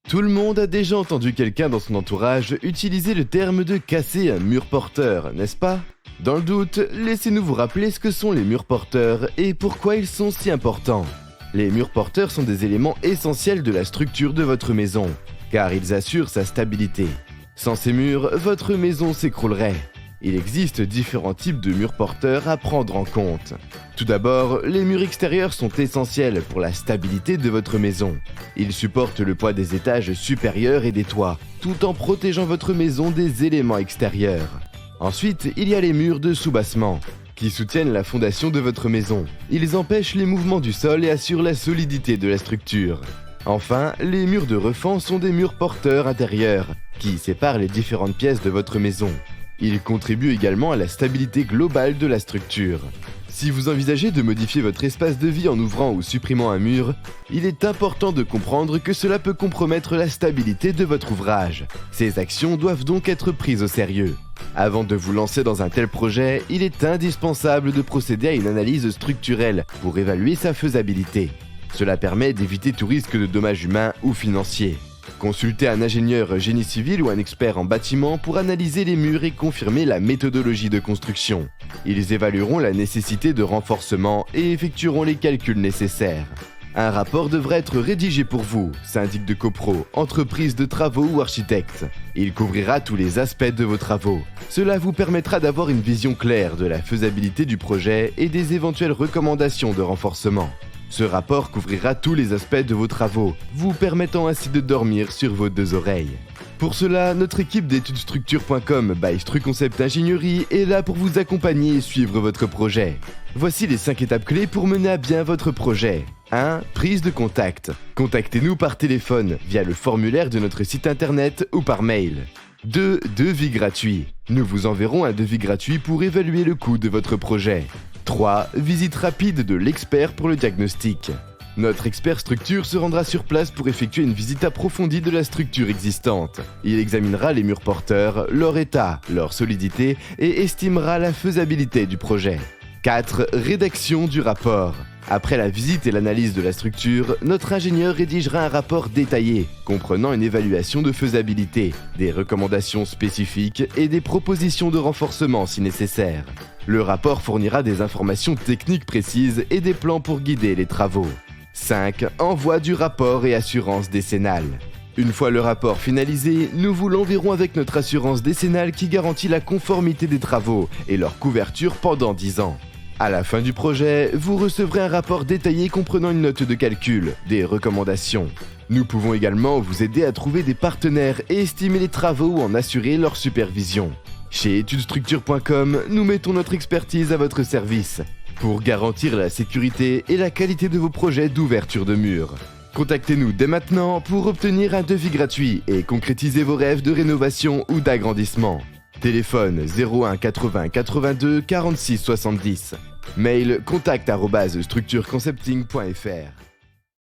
Tout le monde a déjà entendu quelqu'un dans son entourage utiliser le terme de casser un mur porteur, n'est-ce pas? Dans le doute, laissez-nous vous rappeler ce que sont les murs porteurs et pourquoi ils sont si importants. Les murs porteurs sont des éléments essentiels de la structure de votre maison, car ils assurent sa stabilité. Sans ces murs, votre maison s'écroulerait. Il existe différents types de murs porteurs à prendre en compte. Tout d'abord, les murs extérieurs sont essentiels pour la stabilité de votre maison. Ils supportent le poids des étages supérieurs et des toits, tout en protégeant votre maison des éléments extérieurs. Ensuite, il y a les murs de soubassement, qui soutiennent la fondation de votre maison. Ils empêchent les mouvements du sol et assurent la solidité de la structure. Enfin, les murs de refend sont des murs porteurs intérieurs, qui séparent les différentes pièces de votre maison. Ils contribuent également à la stabilité globale de la structure. Si vous envisagez de modifier votre espace de vie en ouvrant ou supprimant un mur, il est important de comprendre que cela peut compromettre la stabilité de votre ouvrage. Ces actions doivent donc être prises au sérieux. Avant de vous lancer dans un tel projet, il est indispensable de procéder à une analyse structurelle pour évaluer sa faisabilité. Cela permet d'éviter tout risque de dommages humains ou financiers. Consultez un ingénieur génie civil ou un expert en bâtiment pour analyser les murs et confirmer la méthodologie de construction. Ils évalueront la nécessité de renforcement et effectueront les calculs nécessaires. Un rapport devrait être rédigé pour vous, syndic de copro, entreprise de travaux ou architecte. Il couvrira tous les aspects de vos travaux. Cela vous permettra d'avoir une vision claire de la faisabilité du projet et des éventuelles recommandations de renforcement. Ce rapport couvrira tous les aspects de vos travaux, vous permettant ainsi de dormir sur vos deux oreilles. Pour cela, notre équipe d'étudesstructure.com by Struconcept Ingénierie est là pour vous accompagner et suivre votre projet. Voici les 5 étapes clés pour mener à bien votre projet. 1. Prise de contact. Contactez-nous par téléphone, via le formulaire de notre site internet ou par mail. 2. Devis gratuit. Nous vous enverrons un devis gratuit pour évaluer le coût de votre projet. 3. Visite rapide de l'expert pour le diagnostic. Notre expert structure se rendra sur place pour effectuer une visite approfondie de la structure existante. Il examinera les murs porteurs, leur état, leur solidité et estimera la faisabilité du projet. 4. Rédaction du rapport. Après la visite et l'analyse de la structure, notre ingénieur rédigera un rapport détaillé, comprenant une évaluation de faisabilité, des recommandations spécifiques et des propositions de renforcement si nécessaire. Le rapport fournira des informations techniques précises et des plans pour guider les travaux. 5. Envoi du rapport et assurance décennale. Une fois le rapport finalisé, nous vous l'enverrons avec notre assurance décennale qui garantit la conformité des travaux et leur couverture pendant 10 ans. À la fin du projet, vous recevrez un rapport détaillé comprenant une note de calcul, des recommandations. Nous pouvons également vous aider à trouver des partenaires et estimer les travaux ou en assurer leur supervision. Chez étudesstructure.com, nous mettons notre expertise à votre service pour garantir la sécurité et la qualité de vos projets d'ouverture de murs. Contactez-nous dès maintenant pour obtenir un devis gratuit et concrétiser vos rêves de rénovation ou d'agrandissement. Téléphone 01 80 82 46 70. Mail contact@structureconcepting.fr.